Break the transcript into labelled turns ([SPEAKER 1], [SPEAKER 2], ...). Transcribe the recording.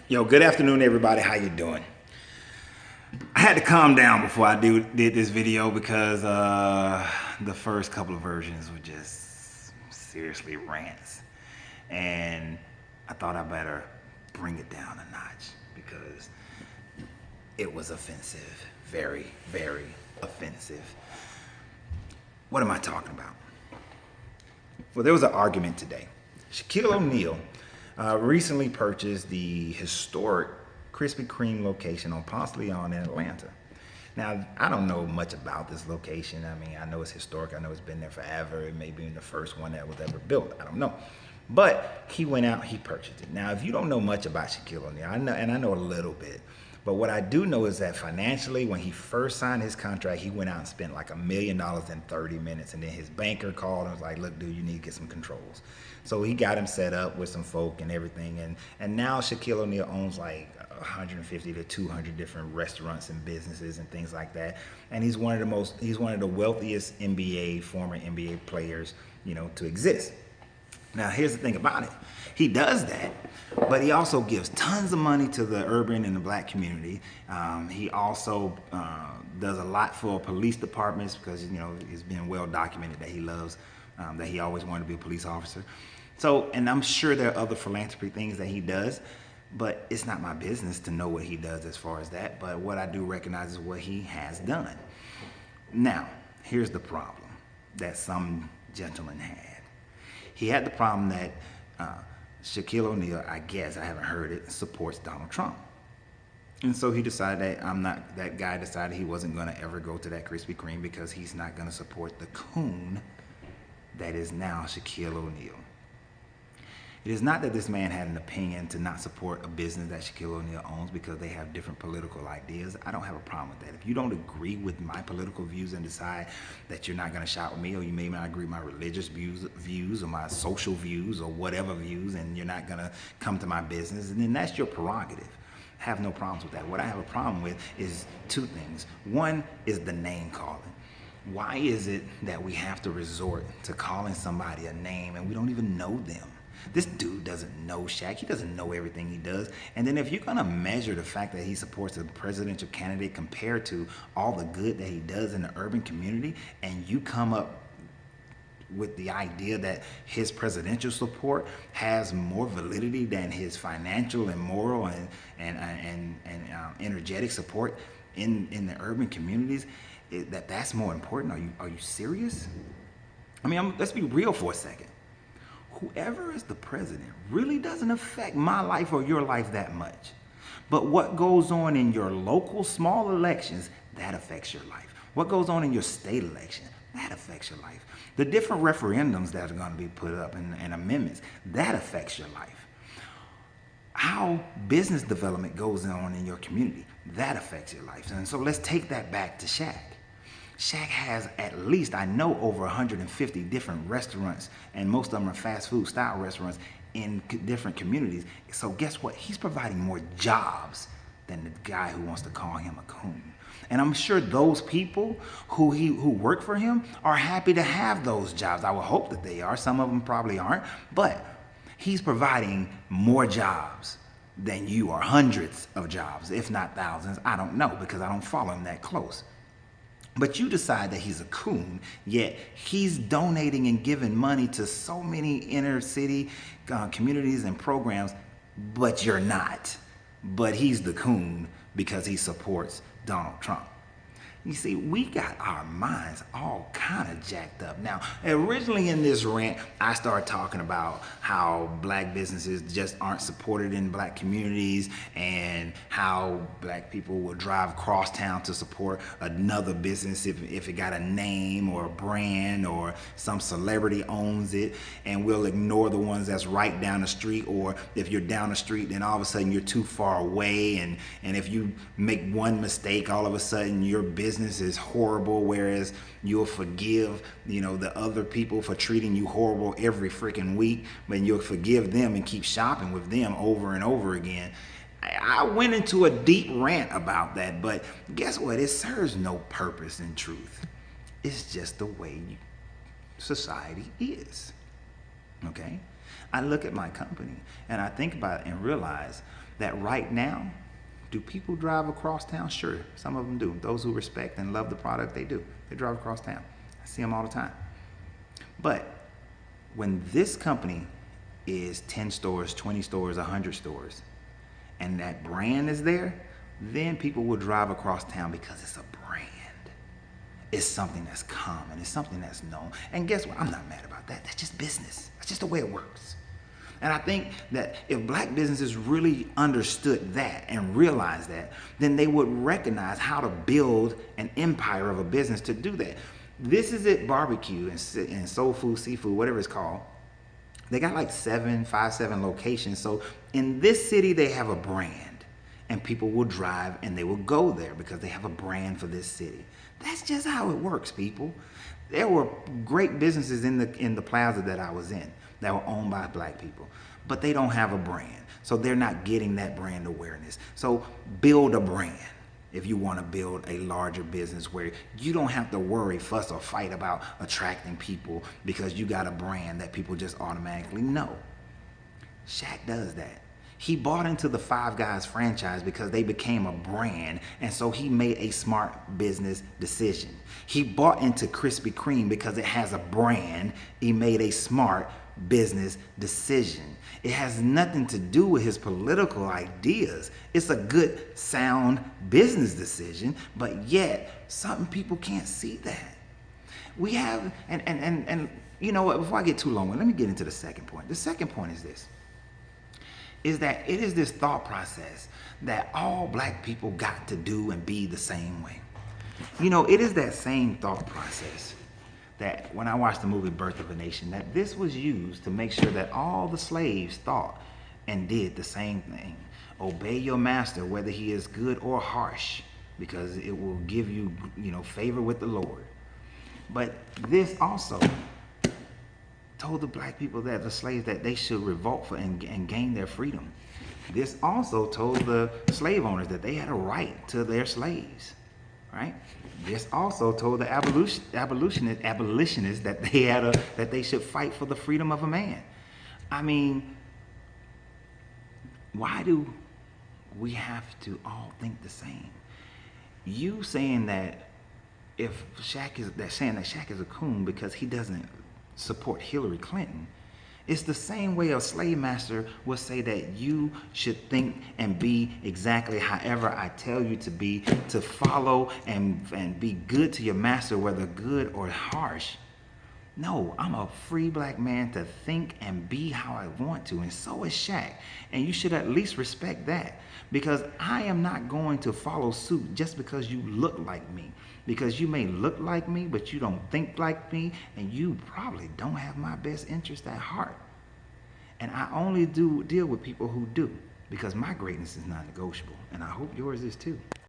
[SPEAKER 1] Yo, good afternoon, everybody. How you doing? I had to calm down before I did this video because the first couple of versions were just seriously rants, and I thought I better bring it down a notch because it was offensive, very, very offensive. What am I talking about? Well, there was an argument today. Shaquille O'Neal recently purchased the historic Krispy Kreme location on Ponce Leon in Atlanta. Now, I don't know much about this location. I mean, I know it's historic. I know it's been there forever. It may be the first one that was ever built. I don't know. But he went out, he purchased it. Now, if you don't know much about Shaquille O'Neal, I know, and I know a little bit, but what I do know is that financially, when he first signed his contract, he went out and spent like $1 million in 30 minutes. And then his banker called and was like, look, dude, you need to get some controls. So he got him set up with some folk and everything. And now Shaquille O'Neal owns like 150 to 200 different restaurants and businesses and things like that. And he's one of the wealthiest former NBA players, to exist. Now, here's the thing about it. He does that, but he also gives tons of money to the urban and the black community. He also does a lot for police departments because, it's been well documented that he loves, that he always wanted to be a police officer. So, and I'm sure there are other philanthropy things that he does, but it's not my business to know what he does as far as that. But what I do recognize is what he has done. Now, here's the problem that some gentleman had. He had the problem that Shaquille O'Neal, I guess, I haven't heard it, supports Donald Trump. And so he decided that guy decided he wasn't going to ever go to that Krispy Kreme because he's not going to support the Coon that is now Shaquille O'Neal. It is not that this man had an opinion to not support a business that Shaquille O'Neal owns because they have different political ideas. I don't have a problem with that. If you don't agree with my political views and decide that you're not going to shop with me, or you may not agree with my religious views or my social views or whatever views, and you're not going to come to my business, and then that's your prerogative. I have no problems with that. What I have a problem with is two things. One is the name calling. Why is it that we have to resort to calling somebody a name and we don't even know them? This dude doesn't know Shaq. He doesn't know everything he does. And then if you're going to measure the fact that he supports a presidential candidate compared to all the good that he does in the urban community, and you come up with the idea that his presidential support has more validity than his financial and moral and energetic support in the urban communities, that's more important. Are you serious? I mean, let's be real for a second. Whoever is the president really doesn't affect my life or your life that much. But what goes on in your local small elections, that affects your life. What goes on in your state election, that affects your life. The different referendums that are going to be put up and amendments, that affects your life. How business development goes on in your community, that affects your life. And so let's take that back to Shaq. Shaq has at least, I know, over 150 different restaurants, and most of them are fast food style restaurants in different communities. So guess what? He's providing more jobs than the guy who wants to call him a coon. And I'm sure those people who work for him are happy to have those jobs. I would hope that they are. Some of them probably aren't. But he's providing more jobs than you are, hundreds of jobs, if not thousands. I don't know because I don't follow him that close. But you decide that he's a coon, yet he's donating and giving money to so many inner city communities and programs, but you're not. But he's the coon because he supports Donald Trump. You see, we got our minds all kind of jacked up. Now, originally in this rant, I started talking about how black businesses just aren't supported in black communities and how black people will drive across town to support another business if it got a name or a brand or some celebrity owns it, and we'll ignore the ones that's right down the street, or if you're down the street, then all of a sudden you're too far away, and if you make one mistake, all of a sudden your business is horrible, whereas you'll forgive the other people for treating you horrible every freaking week, but you'll forgive them and keep shopping with them over and over again. I went into a deep rant about that, but guess what? It serves no purpose in truth. It's just the way society is. Okay? I look at my company and I think about it and realize that right now, do people drive across town? Sure, some of them do. Those who respect and love the product, they do. They drive across town. I see them all the time. But when this company is 10 stores, 20 stores, 100 stores, and that brand is there, then people will drive across town because it's a brand. It's something that's common. It's something that's known. And guess what? I'm not mad about that. That's just business. That's just the way it works. And I think that if black businesses really understood that and realized that, then they would recognize how to build an empire of a business to do that. This Is It Barbecue and Soul Food, Seafood, whatever it's called. They got like 7 locations. So in this city, they have a brand, and people will drive and they will go there because they have a brand for this city. That's just how it works, people. There were great businesses in the plaza that I was in that were owned by black people, but they don't have a brand. So they're not getting that brand awareness. So build a brand if you want to build a larger business where you don't have to worry, fuss, or fight about attracting people because you got a brand that people just automatically know. Shaq does that. He bought into the Five Guys franchise because they became a brand, and so he made a smart business decision. He bought into Krispy Kreme because it has a brand. He made a smart business decision. It has nothing to do with his political ideas. It's a good, sound business decision, but yet some people can't see that. We have, and you know what, before I get too long, let me get into the second point. The second point is this, is that it is this thought process that all black people got to do and be the same way. You know, it is that same thought process that when I watched the movie Birth of a Nation, that this was used to make sure that all the slaves thought and did the same thing. Obey your master, whether he is good or harsh, because it will give you, favor with the Lord. But this also told the black people, that the slaves, that they should revolt for and gain their freedom. This also told the slave owners that they had a right to their slaves, right? This also told the abolitionists that that they should fight for the freedom of a man. I mean, why do we have to all think the same? You saying that Shaq is a coon because he doesn't support Hillary Clinton, it's the same way a slave master would say that you should think and be exactly however I tell you to be, to follow and be good to your master, whether good or harsh. No, I'm a free black man to think and be how I want to, and so is Shaq. And you should at least respect that, because I am not going to follow suit just because you look like me. Because you may look like me, but you don't think like me, and you probably don't have my best interest at heart. And I only deal with people who do, because my greatness is non-negotiable, and I hope yours is too.